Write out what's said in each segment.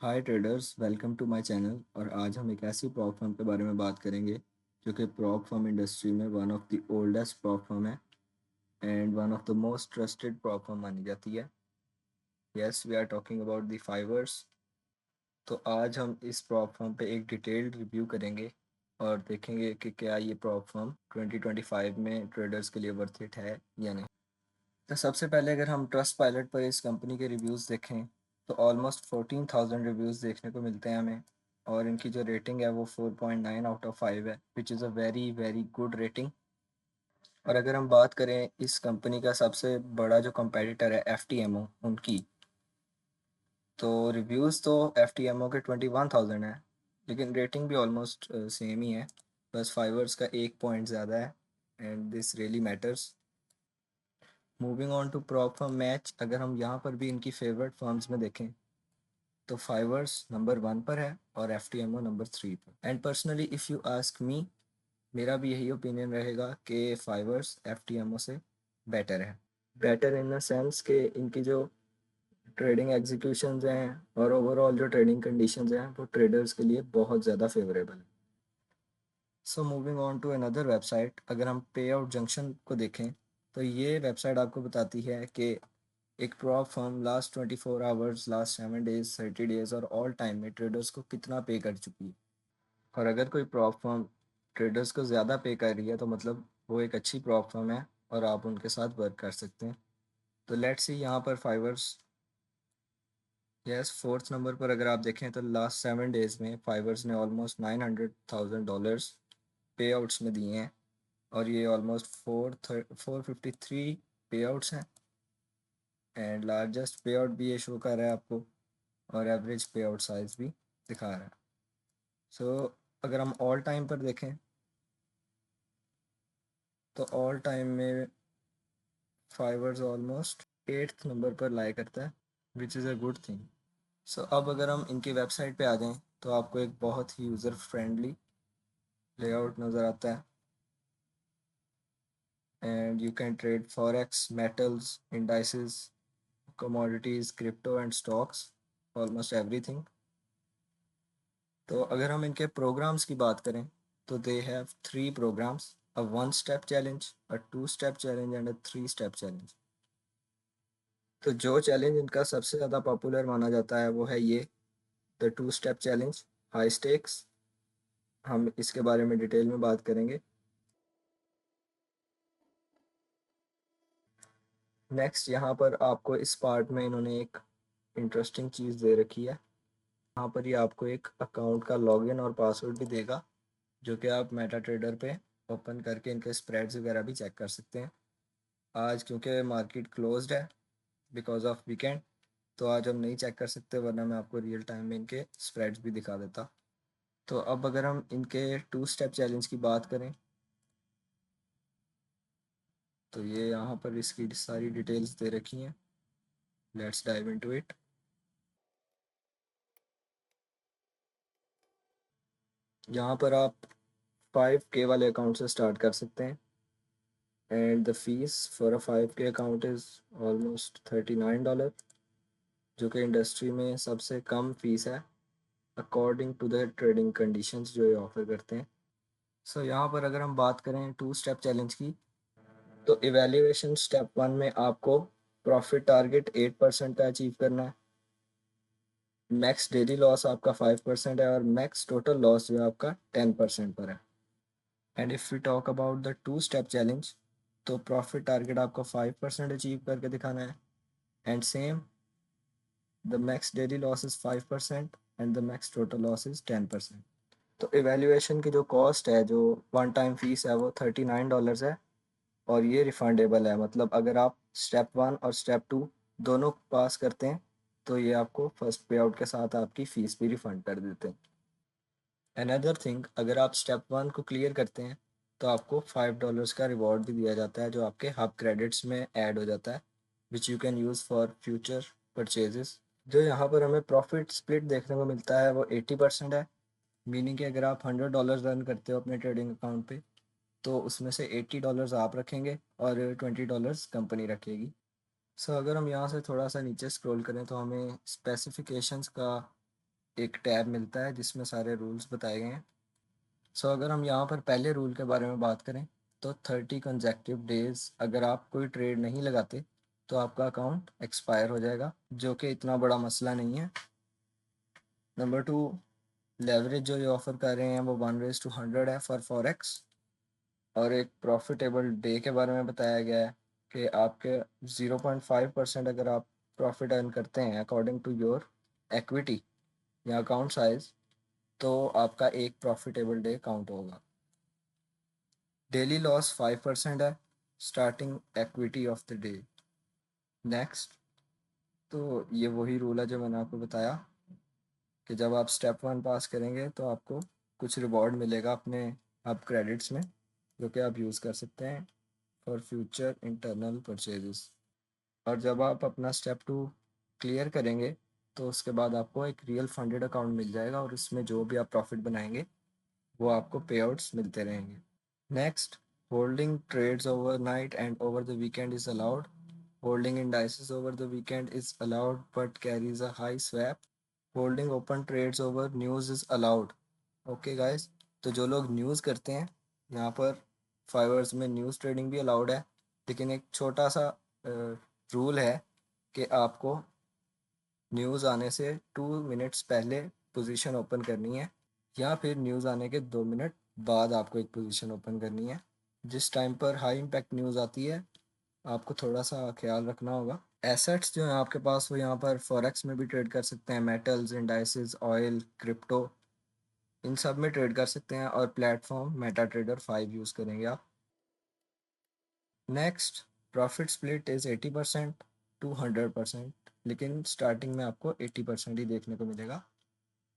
Hi traders, welcome to my channel. और आज हम एक ऐसी प्रॉप फर्म के बारे में बात करेंगे जो कि प्रॉप फर्म इंडस्ट्री में one of the oldest prop firm है and one of the most trusted prop firm मानी जाती है। Yes, we are talking about the fivers. तो आज हम इस प्रॉप फर्म पे एक डिटेल्ड रिव्यू करेंगे और देखेंगे कि क्या ये प्रॉप फर्म 2025 में ट्रेडर्स के लिए वर्थ इट है या नहीं। तो सबसे पहले अगर हम ट्रस्ट पायलट पर इस कंपनी के रिव्यूज़ देखें तो ऑलमोस्ट 14,000 रिव्यूज़ देखने को मिलते हैं हमें। और इनकी जो रेटिंग है वो 4.9 आउट ऑफ 5 है, which is a very very good rating. और अगर हम बात करें इस कंपनी का सबसे बड़ा जो कंपेटिटर है एफ उनकी, तो रिव्यूज़ तो एफ के 21,000 है, लेकिन रेटिंग भी ऑलमोस्ट सेम ही है। बस फाइवर्स का एक पॉइंट ज़्यादा है and this really matters. Moving on to prop firm match, अगर हम यहाँ पर भी इनकी फेवरेट फर्म्स में देखें तो फाइवर्स नंबर 1 पर है और एफ नंबर 3 पर। And personally if you ask me, मेरा भी यही ओपिनियन रहेगा कि फाइवर्स एफ से बेटर है। बेटर इन द सेंस कि इनकी जो ट्रेडिंग एग्जीक्यूशंस हैं और ओवरऑल जो ट्रेडिंग कंडीशंस हैं वो ट्रेडर्स के लिए बहुत ज़्यादा फेवरेबल है। So moving on to another website, अगर हम पे आउट जंक्शन को देखें तो ये वेबसाइट आपको बताती है कि एक prop firm last 24 hours, last 7 days, 30 days और ऑल टाइम में ट्रेडर्स को कितना पे कर चुकी है। और अगर कोई प्रॉप फर्म ट्रेडर्स को ज़्यादा पे कर रही है तो मतलब वो एक अच्छी प्रॉप फर्म है और आप उनके साथ वर्क कर सकते हैं। तो लेट्स सी यहाँ पर फाइवर्स, यस, फोर्थ नंबर पर अगर आप देखें तो लास्ट 7 डेज में फाइवर्स ने ऑलमोस्ट $900,000 पे आउट्स में दिए हैं। और ये ऑलमोस्ट 453 पे आउट्स हैं एंड लार्जेस्ट पे आउट भी ये शो कर रहा है आपको, और एवरेज पे आउट साइज भी दिखा रहा है। सो अगर हम ऑल टाइम पर देखें तो ऑल टाइम में फाइवर्स ऑलमोस्ट 8th नंबर पर लाई करता है, which is a good thing. So अब अगर हम इनकी वेबसाइट पे आ जाएं तो आपको एक बहुत ही यूज़र फ्रेंडली लेआउट नज़र आता है and you can trade forex, metals, indices, commodities, crypto and stocks, almost everything। तो अगर हम इनके प्रोग्राम्स की बात करें तो they have 3 programmes, a 1 step challenge, a 2 step challenge and a 3 step challenge. तो जो चैलेंज इनका सबसे ज़्यादा पॉपुलर माना जाता है वो है ये, the 2 step challenge, high stakes. हम इसके बारे में डिटेल में बात करेंगे। नेक्स्ट, यहाँ पर आपको इस पार्ट में इन्होंने एक इंटरेस्टिंग चीज़ दे रखी है। यहाँ पर ये आपको एक अकाउंट का लॉगिन और पासवर्ड भी देगा जो कि आप मेटा ट्रेडर पे ओपन करके इनके स्प्रेड्स वगैरह भी चेक कर सकते हैं। आज क्योंकि मार्केट क्लोज्ड है बिकॉज ऑफ वीकेंड, तो आज हम नहीं चेक कर सकते, वरना मैं आपको रियल टाइम में इनके स्प्रेड्स भी दिखा देता। तो अब अगर हम इनके 2 स्टेप चैलेंज की बात करें तो ये यहाँ पर इसकी सारी डिटेल्स दे रखी हैं। Let's dive into it. यहाँ पर आप 5K वाले अकाउंट से स्टार्ट कर सकते हैं and the fees for a 5K account is almost $39, जो कि इंडस्ट्री में सबसे कम फीस है according to the trading conditions जो ये ऑफर करते हैं। सो यहाँ पर अगर हम बात करें 2 स्टेप चैलेंज की, तो इवेल्युएशन स्टेप 1 में आपको प्रॉफिट टारगेट 8% का अचीव करना है, मैक्स डेली लॉस आपका 5% है और मैक्स टोटल लॉस जो है आपका 10% पर है। And if we talk about the 2 step challenge, तो प्रॉफिट टारगेट आपको 5% अचीव करके दिखाना है and same, the max daily loss is 5% and the max total loss is 10%। तो इवैल्यूएशन की जो कॉस्ट है, जो वन टाइम फीस है, वो $39 है और ये रिफंडेबल है। मतलब अगर आप स्टेप 1 और स्टेप 2 दोनों पास करते हैं तो ये आपको फर्स्ट पे आउट के साथ आपकी फ़ीस भी रिफ़ंड कर देते हैं। अनदर थिंग, अगर आप स्टेप 1 को क्लियर करते हैं तो आपको $5 का रिवॉर्ड भी दिया जाता है जो आपके हब क्रेडिट्स में ऐड हो जाता है, which you can use for future purchases. जो यहाँ पर हमें प्रॉफिट स्प्लिट देखने को मिलता है वो 80% है, मीनिंग कि अगर आप $100 रन करते हो अपने ट्रेडिंग अकाउंट पे तो उसमें से $80 आप रखेंगे और $20 कंपनी रखेगी। सो अगर हम यहाँ से थोड़ा सा नीचे स्क्रॉल करें तो हमें स्पेसिफिकेशंस का एक टैब मिलता है जिसमें सारे रूल्स बताए गए हैं। सो अगर हम यहाँ पर पहले रूल के बारे में बात करें तो 30 कंजेक्टिव डेज अगर आप कोई ट्रेड नहीं लगाते तो आपका अकाउंट एक्सपायर हो जाएगा, जो कि इतना बड़ा मसला नहीं है। नंबर 2, लेवरेज जो ये ऑफ़र कर रहे हैं वो 1:100 है फॉर फॉरेक्स। और एक प्रॉफिटेबल डे के बारे में बताया गया है कि आपके 0.5% अगर आप प्रॉफिट अर्न करते हैं अकॉर्डिंग टू योर इक्विटी या अकाउंट साइज, तो आपका एक प्रॉफिटेबल डे काउंट होगा। डेली लॉस 5% है starting equity of the day. Next, तो ये वही रूल है जो मैंने आपको बताया कि जब आप स्टेप 1 पास करेंगे तो आपको कुछ रिवॉर्ड मिलेगा अपने आप क्रेडिट्स में, जो कि आप यूज़ कर सकते हैं फॉर फ्यूचर इंटरनल परचेजेस। और जब आप अपना स्टेप 2 क्लियर करेंगे तो उसके बाद आपको एक रियल फंडेड अकाउंट मिल जाएगा और इसमें जो भी आप प्रॉफिट बनाएंगे वो आपको पे आउट्स मिलते रहेंगे। Next, holding trades overnight and over the weekend is allowed. Holding indices over the weekend is allowed but carries a high swap. Holding open trades over news is allowed. Okay guys, तो जो लोग news करते हैं यहाँ पर फाइवर्स में news trading भी allowed है, लेकिन एक छोटा सा रूल है कि आपको न्यूज़ आने से 2 मिनट्स पहले पोजीशन ओपन करनी है या फिर न्यूज़ आने के 2 मिनट बाद आपको एक पोजीशन ओपन करनी है। जिस टाइम पर हाई इम्पैक्ट न्यूज़ आती है आपको थोड़ा सा ख्याल रखना होगा। एसेट्स जो हैं आपके पास वो यहाँ पर फॉरेक्स में भी ट्रेड कर सकते हैं, मेटल्स, इंडाइसेस, ऑयल, क्रिप्टो, इन सब में ट्रेड कर सकते हैं और प्लेटफॉर्म मेटा ट्रेडर 5 यूज़ करेंगे आप। Next, profit split is 80% to 100%, लेकिन स्टार्टिंग में आपको 80% ही देखने को मिलेगा।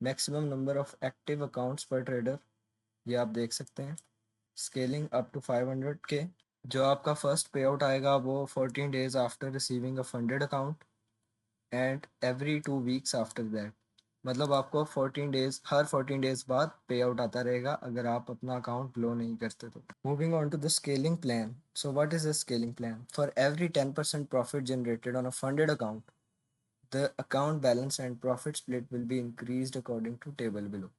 Maximum number of active accounts पर ट्रेडर, ये आप देख सकते हैं। Scaling up to 500K। जो आपका फर्स्ट पे आउट आएगा वो 14 days after receiving a funded account and every 2 weeks after that. मतलब आपको 14 डेज बाद पे आउट आता रहेगा अगर आप अपना अकाउंट ब्लो नहीं करते तो। Moving on to the scaling plan. So what is the scaling plan? For every 10% profit generated on a funded account, the account balance and profit split will be increased according to table below.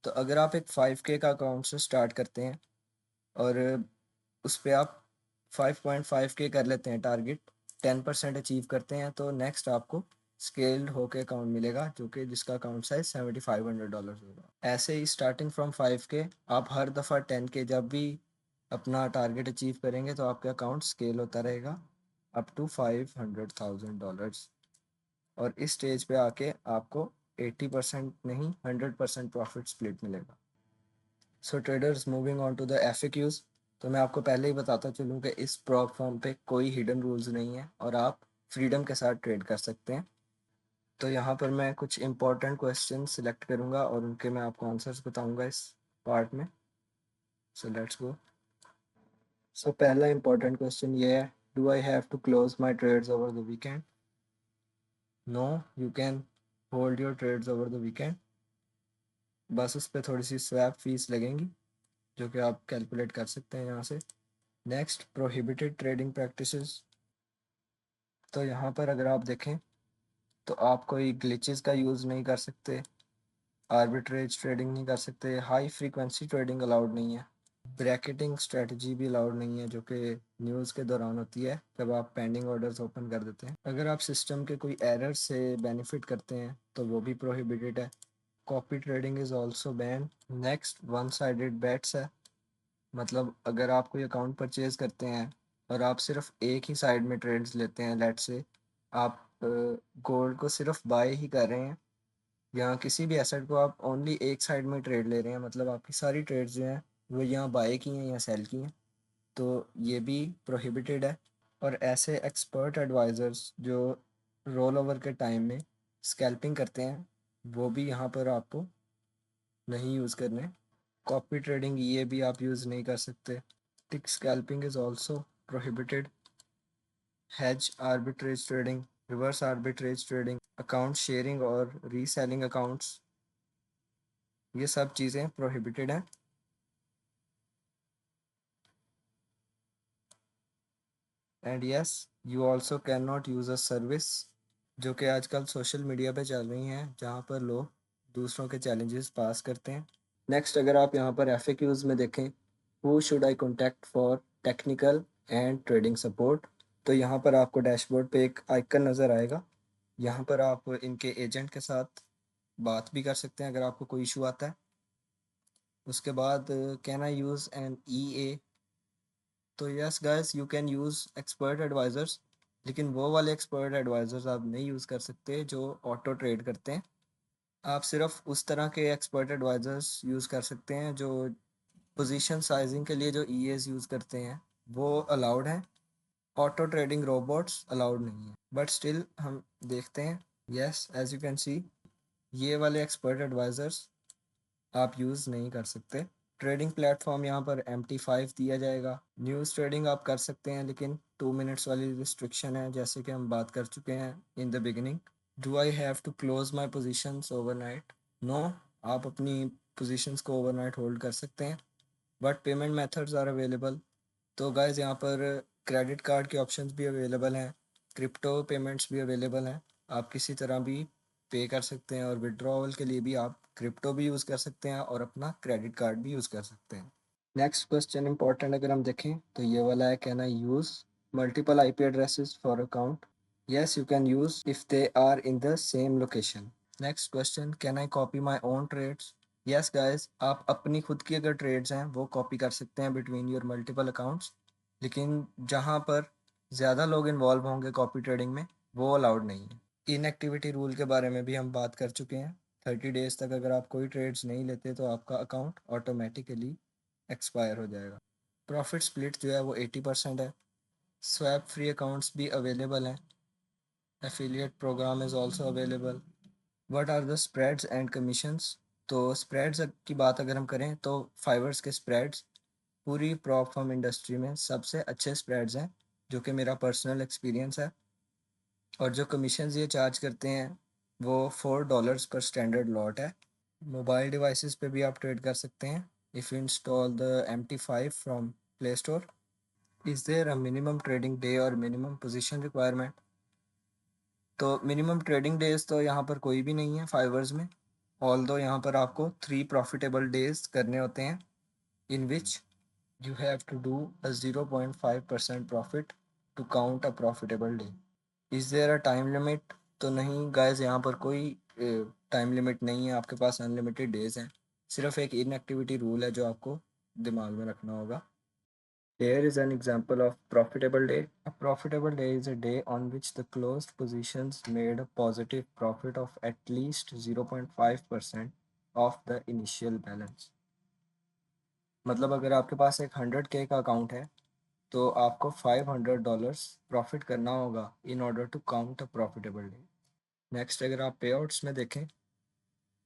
तो अगर आप एक 5K का account से start करते हैं और उस पे आप 5.5K कर लेते हैं टारगेट, 10% अचीव करते हैं, तो नेक्स्ट आपको स्केल्ड होके अकाउंट मिलेगा जो कि जिसका अकाउंट साइज $7,500 होगा। ऐसे ही स्टार्टिंग फ्रॉम 5K आप हर दफ़ा 10K जब भी अपना टारगेट अचीव करेंगे तो आपका अकाउंट स्केल होता रहेगा अप टू $500,000। और इस स्टेज पे आके आपको 80% नहीं 100% प्रॉफिट स्प्लिट मिलेगा। So traders, moving on to the FAQs। तो मैं आपको पहले ही बताता चलूँ कि इस प्रॉप फॉर्म पे कोई हिडन रूल्स नहीं है और आप फ्रीडम के साथ ट्रेड कर सकते हैं। तो यहाँ पर मैं कुछ इंपॉर्टेंट क्वेश्चन सिलेक्ट करूँगा और उनके मैं आपको आंसर्स बताऊँगा इस पार्ट में। So let's go. सो पहला इंपॉर्टेंट क्वेश्चन ये है, do I have to close my trades over the weekend? No, you can hold your trades over the weekend. बस उस पर थोड़ी सी स्वैप फीस लगेंगी जो कि आप कैलकुलेट कर सकते हैं यहाँ से। Next, prohibited trading practices. तो यहाँ पर अगर आप देखें तो आप कोई ग्लिचेस का यूज़ नहीं कर सकते, आर्बिट्रेज ट्रेडिंग नहीं कर सकते, हाई फ्रीक्वेंसी ट्रेडिंग अलाउड नहीं है, ब्रैकेटिंग स्ट्रेटजी भी अलाउड नहीं है जो कि न्यूज़ के दौरान होती है जब आप पेंडिंग ऑर्डर्स ओपन कर देते हैं। अगर आप सिस्टम के कोई एरर से बेनिफिट करते हैं तो वो भी प्रोहिबिटेड है। Copy trading is also ban. Next, one sided bets है। मतलब अगर आप कोई अकाउंट परचेज करते हैं और आप सिर्फ एक ही साइड में ट्रेड्स लेते हैं, लेट से आप गोल्ड को सिर्फ बाय ही कर रहे हैं या किसी भी एसेट को आप ओनली एक साइड में ट्रेड ले रहे हैं, मतलब आपकी सारी ट्रेड्स जो हैं वो यहाँ बाय की हैं या सेल की हैं, तो ये भी प्रोहिबिटेड है। और ऐसे एक्सपर्ट एडवाइज़र्स जो रोल ओवर के टाइम में स्कैल्पिंग करते हैं वो भी यहाँ पर आपको नहीं यूज़ करने। कॉपी ट्रेडिंग ये भी आप यूज़ नहीं कर सकते। Tick scalping is also prohibited. Hedge arbitrage trading, reverse arbitrage trading, account sharing और रीसेलिंग अकाउंट्स, ये सब चीज़ें प्रोहिबिटेड हैं। And yes, you also can not use a service जो कि आजकल सोशल मीडिया पे चल रही हैं जहाँ पर लोग दूसरों के चैलेंजेस पास करते हैं। नेक्स्ट अगर आप यहाँ पर FAQs में देखें, who should eye contact for technical and trading support, तो यहाँ पर आपको डैशबोर्ड पे एक आइकन नज़र आएगा। यहाँ पर आप इनके एजेंट के साथ बात भी कर सकते हैं अगर आपको कोई इशू आता है। उसके बाद can I use an EA, तो yes guys you can use expert advisers, लेकिन वो वाले एक्सपर्ट एडवाइज़र्स आप नहीं यूज़ कर सकते जो ऑटो ट्रेड करते हैं। आप सिर्फ उस तरह के एक्सपर्ट एडवाइज़र्स यूज़ कर सकते हैं जो पोजीशन साइजिंग के लिए जो EAs यूज़ करते हैं, वो अलाउड हैं। ऑटो ट्रेडिंग रोबोट्स अलाउड नहीं है, बट स्टिल हम देखते हैं। Yes as you can see, ये वाले एक्सपर्ट एडवाइज़र्स आप यूज़ नहीं कर सकते। ट्रेडिंग प्लेटफॉर्म यहाँ पर MT5 दिया जाएगा। न्यूज़ ट्रेडिंग आप कर सकते हैं, लेकिन 2 मिनट्स वाली रिस्ट्रिक्शन है, जैसे कि हम बात कर चुके हैं in the beginning. Do I have to close my positions overnight? No, आप अपनी पोजिशंस को ओवरनाइट होल्ड कर सकते हैं, but payment methods are available. तो गाइज यहाँ पर क्रेडिट कार्ड के ऑप्शंस भी अवेलेबल हैं, क्रिप्टो पेमेंट्स भी अवेलेबल हैं। आप किसी तरह भी पे कर सकते हैं और विड्रॉवल के लिए भी आप क्रिप्टो भी यूज़ कर सकते हैं और अपना क्रेडिट कार्ड भी यूज़ कर सकते हैं। नेक्स्ट क्वेश्चन इंपॉर्टेंट अगर हम देखें तो ये वाला है, can I use multiple IP addresses for account? Yes, you can use if they are in the same location. Next question, can I copy my own trades? Yes guys, आप अपनी खुद की अगर ट्रेड्स हैं वो कॉपी कर सकते हैं बिटवीन योर मल्टीपल अकाउंट्स, लेकिन जहाँ पर ज़्यादा लोग इन्वॉल्व होंगे कॉपी ट्रेडिंग में, वो अलाउड नहीं है। इनएक्टिविटी रूल के बारे में भी हम बात कर चुके हैं। 30 डेज तक अगर आप कोई ट्रेड्स नहीं लेते तो आपका अकाउंट ऑटोमेटिकली एक्सपायर हो जाएगा। प्रॉफिट स्प्लिट जो है वो 80% है। स्वैप फ्री अकाउंट्स भी अवेलेबल हैं। Affiliate program is also available. What are the spreads and commissions? तो spreads की बात अगर हम करें तो फाइवर्स के spreads पूरी प्रॉप फर्म इंडस्ट्री में सबसे अच्छे spreads हैं, जो कि मेरा पर्सनल एक्सपीरियंस है। और जो कमीशंस ये चार्ज करते हैं वो $4 पर स्टैंडर्ड लॉट है। मोबाइल डिवाइसेस पे भी आप ट्रेड कर सकते हैं if you install the MT5 from play store. Is there a minimum trading day और मिनिमम पोजीशन रिक्वायरमेंट? तो मिनिमम ट्रेडिंग डेज तो यहाँ पर कोई भी नहीं है फाइवर्स में, ऑल दो यहाँ पर आपको 3 प्रॉफिटेबल डेज करने होते हैं, in which you have to do a 0.5% profit to count a profitable day. Is there a time limit? तो नहीं गाइस, यहाँ पर कोई टाइम लिमिट नहीं है, आपके पास अनलिमिटेड डेज हैं। सिर्फ एक इनएक्टिविटी रूल है जो आपको दिमाग में रखना होगा। Here is an example of profitable day. A profitable day is a day on which the closed positions made a positive profit of at least 0.5% of the initial balance. मतलब अगर आपके पास एक 100K का अकाउंट है तो आपको $500 profit करना होगा in order to count a profitable day. Next अगर आप पे आउट्स में देखें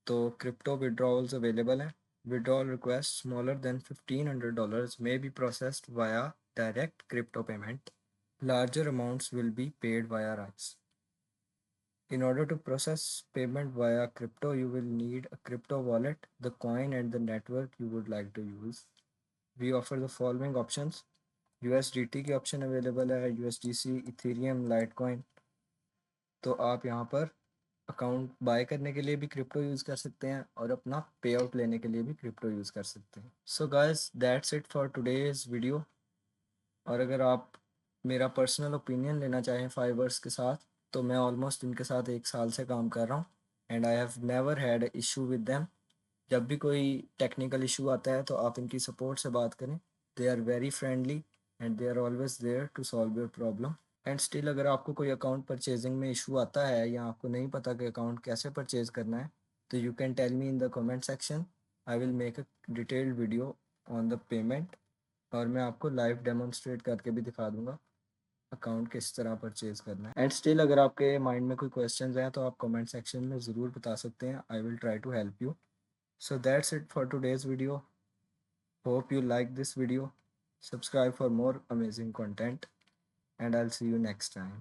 तो क्रिप्टो विड्रॉवल्स अवेलेबल हैं। Withdrawal requests smaller than $1,500 may be processed via direct crypto payment. Larger amounts will be paid via RISE. In order to process payment via crypto, you will need a crypto wallet, the coin, and the network you would like to use. We offer the following options. USDT की option available है, USDC, Ethereum, Litecoin. तो आप यहाँ पर account by करने के लिए भी क्रिप्टो यूज़ कर सकते हैं और अपना पे आउट लेने के लिए भी क्रिप्टो यूज़ कर सकते हैं। So guys that's it for today's video. और अगर आप मेरा पर्सनल ओपिनियन लेना चाहें फाइवर्स के साथ, तो मैं ऑलमोस्ट इनके साथ 1 साल से काम कर रहा हूँ and I have never had issue with them. जब भी कोई टेक्निकल इशू आता है तो आप इनकी सपोर्ट से बात करें। They are very friendly and they are always there to solve your problem. And still अगर आपको कोई अकाउंट परचेजिंग में इशू आता है या आपको नहीं पता कि अकाउंट कैसे परचेज करना है, तो you can tell me in the comment section. I will make a detailed video on the payment और मैं आपको लाइव डेमोन्स्ट्रेट करके भी दिखा दूंगा अकाउंट किस तरह परचेज करना है। एंड स्टिल अगर आपके माइंड में कोई क्वेश्चंस हैं तो आप कमेंट सेक्शन में ज़रूर बता सकते हैं। I will try to help you. So that's it for today's video. Hope you like this video. Subscribe for more amazing content and I'll see you next time.